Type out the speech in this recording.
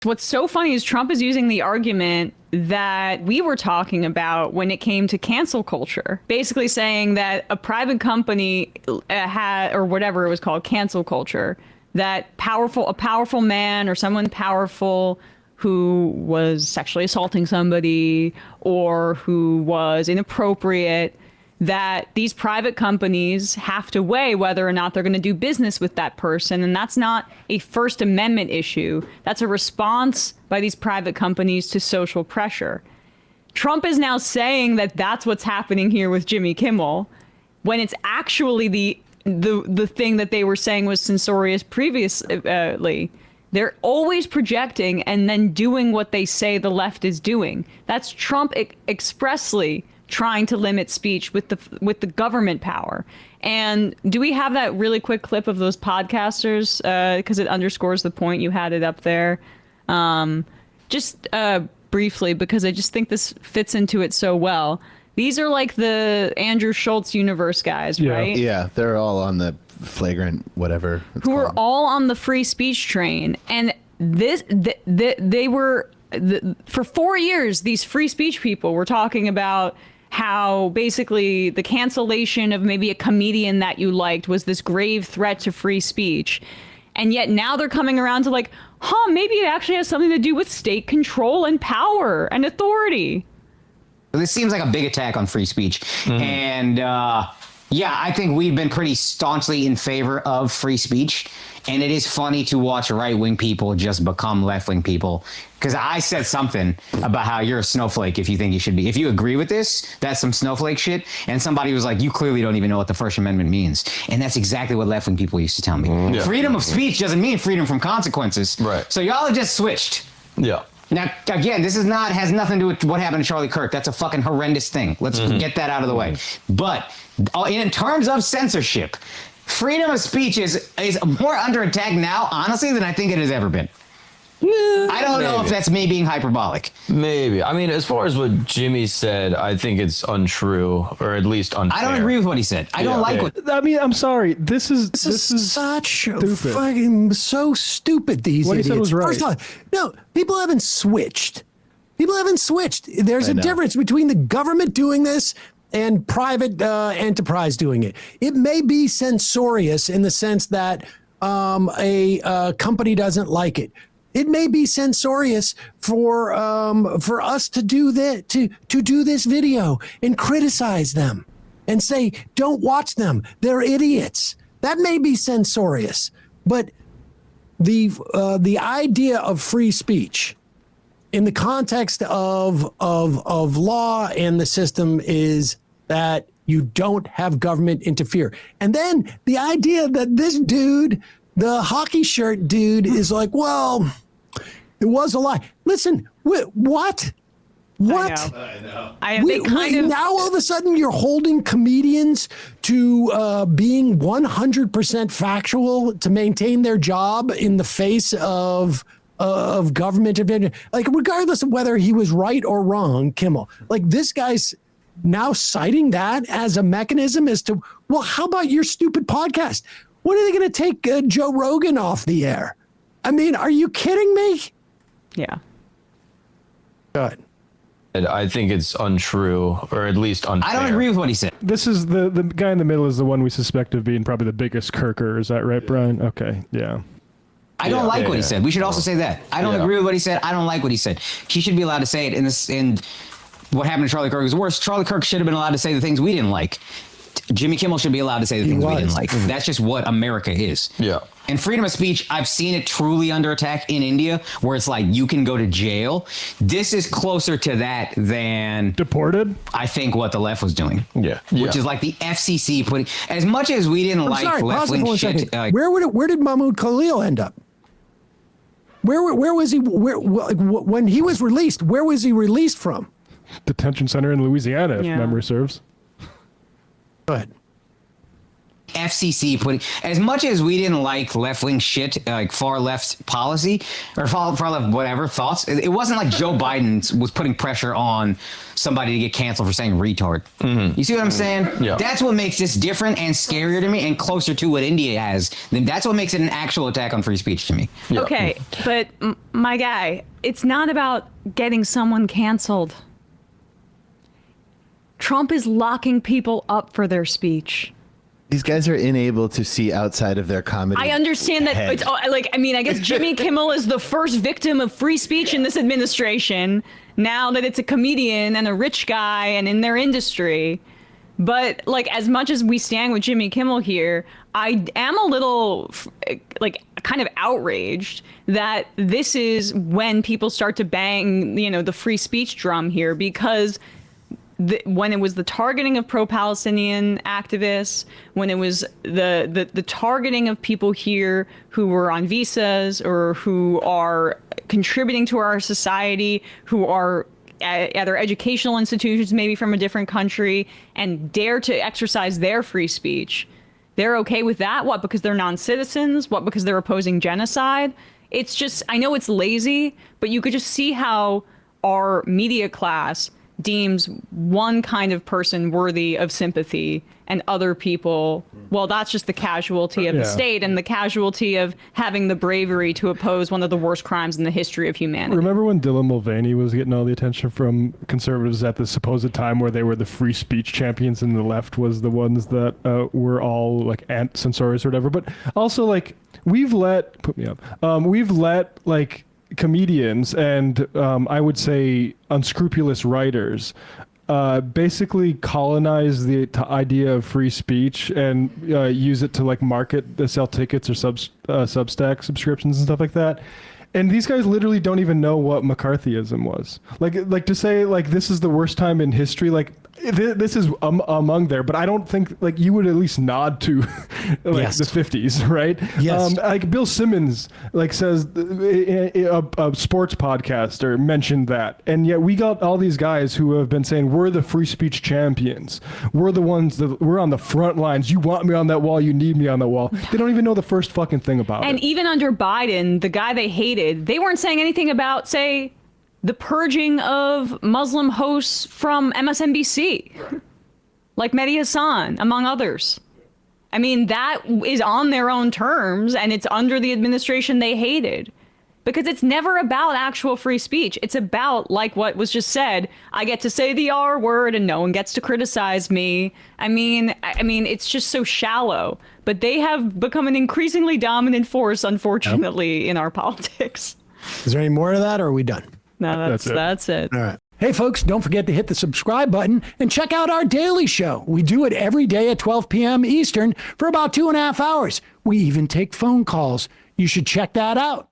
What's so funny is Trump is using the argument that we were talking about when it came to cancel culture, basically saying that a private company had, or whatever it was called, cancel culture, that a powerful man or someone powerful who was sexually assaulting somebody or who was inappropriate, that these private companies have to weigh whether or not they're going to do business with that person. And that's not a First Amendment issue. That's a response by these private companies to social pressure. Trump is now saying that that's what's happening here with Jimmy Kimmel, when it's actually the thing that they were saying was censorious previously. They're always projecting and then doing what they say the left is doing. That's Trump expressly trying to limit speech with the government power. And do we have that really quick clip of those podcasters? Because it underscores the point. You had it up there. Just briefly, because I just think this fits into it so well. These are like the Andrew Schultz universe guys, right? Yeah, they're all on the flagrant whatever. Who are all on the free speech train. And they were, for 4 years, these free speech people were talking about how basically the cancellation of maybe a comedian that you liked was this grave threat to free speech. And yet now they're coming around to like, maybe it actually has something to do with state control and power and authority. This seems like a big attack on free speech. Mm-hmm. And yeah, I think we've been pretty staunchly in favor of free speech. And it is funny to watch right-wing people just become left-wing people. Because I said something about how you're a snowflake if you think you should be. If you agree with this, that's some snowflake shit. And somebody was like, you clearly don't even know what the First Amendment means. And that's exactly what left-wing people used to tell me. Yeah. Freedom of speech doesn't mean freedom from consequences. Right. So y'all have just switched. Yeah. Now, again, this has nothing to do with what happened to Charlie Kirk. That's a fucking horrendous thing. Let's get that out of the way. But in terms of censorship, freedom of speech is more under attack now, honestly, than I think it has ever been. I don't know if that's me being hyperbolic. Maybe. I mean, as far as what Jimmy said, I think it's untrue, or at least unfair. I don't agree with what he said. I don't like what... I mean, I'm sorry. This is such stupid. Fucking so stupid, these what idiots. He said was right. First off, no, people haven't switched. People haven't switched. There's a difference between the government doing this and private enterprise doing it. It may be censorious in the sense that a company doesn't like it. It may be censorious for us to do that, to do this video and criticize them and say, don't watch them. They're idiots. That may be censorious, but the idea of free speech in the context of law and the system is that you don't have government interfere. And then the idea that this dude, the hockey shirt dude, is like, well, it was a lie. Listen, what? I know. Now all of a sudden you're holding comedians to being 100% factual to maintain their job in the face of government intervention. Like, regardless of whether he was right or wrong, Kimmel, like this guy's now citing that as a mechanism as to, well, how about your stupid podcast? When are they going to take Joe Rogan off the air? I mean, are you kidding me? Yeah. Good. I think it's untrue, or at least unfair. I don't agree with what he said. This is the guy in the middle is the one we suspect of being probably the biggest Kirker. Is that right, Brian? Okay, yeah. I don't like what he said. We should also say that. I don't agree with what he said. I don't like what he said. He should be allowed to say it. And what happened to Charlie Kirk is worse. Charlie Kirk should have been allowed to say the things we didn't like. Jimmy Kimmel should be allowed to say the things we didn't like. That's just what America is. Yeah. And freedom of speech, I've seen it truly under attack in India, where it's like you can go to jail. This is closer to that than deported. I think what the left was doing. Yeah. Which is like the FCC putting, as much as we didn't left-wing shit. Where did Mahmoud Khalil end up? Where was he? When he was released, where was he released from? Detention center in Louisiana, if memory serves. Go ahead. FCC putting, as much as we didn't like left-wing shit, like far left policy or far left whatever thoughts, it wasn't like Joe Biden was putting pressure on somebody to get canceled for saying retard. You see what I'm saying? Yeah. That's what makes this different and scarier to me and closer to what India has. Then that's what makes it an actual attack on free speech to me. Yeah. Okay, but my guy, it's not about getting someone canceled. Trump is locking people up for their speech. These guys are unable to see outside of their comedy. I understand that head. it's like, I mean, I guess Jimmy Kimmel is the first victim of free speech in this administration. Now that it's a comedian and a rich guy and in their industry. But like, as much as we stand with Jimmy Kimmel here, I am a little like kind of outraged that this is when people start to bang, the free speech drum here, because when it was the targeting of pro-Palestinian activists, when it was the targeting of people here who were on visas or who are contributing to our society, who are at other educational institutions, maybe from a different country, and dare to exercise their free speech, they're okay with that? What, because they're non-citizens? What, because they're opposing genocide? It's just, I know it's lazy, but you could just see how our media class deems one kind of person worthy of sympathy and other people, well, that's just the casualty of the state and the casualty of having the bravery to oppose one of the worst crimes in the history of humanity. Remember when Dylan Mulvaney was getting all the attention from conservatives at the supposed time where they were the free speech champions and the left was the ones that were all like censorious or whatever? But also, like, we've let like comedians and I would say unscrupulous writers basically colonize the idea of free speech and use it to like sell tickets or Substack subscriptions and stuff like that. And these guys literally don't even know what McCarthyism was. Like to say like this is the worst time in history, like this is among there, but I don't think like you would at least nod to like the 50s, right? Yes. Like Bill Simmons like says a sports podcaster mentioned that, and yet we got all these guys who have been saying we're the free speech champions, we're the ones that we're on the front lines. You want me on that wall, you need me on that wall. They don't even know the first fucking thing about it. And even under Biden, the guy they hated, they weren't saying anything about, say, the purging of Muslim hosts from MSNBC, like Mehdi Hassan, among others. I mean, that is on their own terms, and it's under the administration they hated. Because it's never about actual free speech. It's about, like what was just said, I get to say the R word and no one gets to criticize me. I mean, it's just so shallow. But they have become an increasingly dominant force, unfortunately, in our politics. Is there any more of that, or are we done? No, that's it. All right. Hey, folks, don't forget to hit the subscribe button and check out our daily show. We do it every day at 12 p.m. Eastern for about 2.5 hours. We even take phone calls. You should check that out.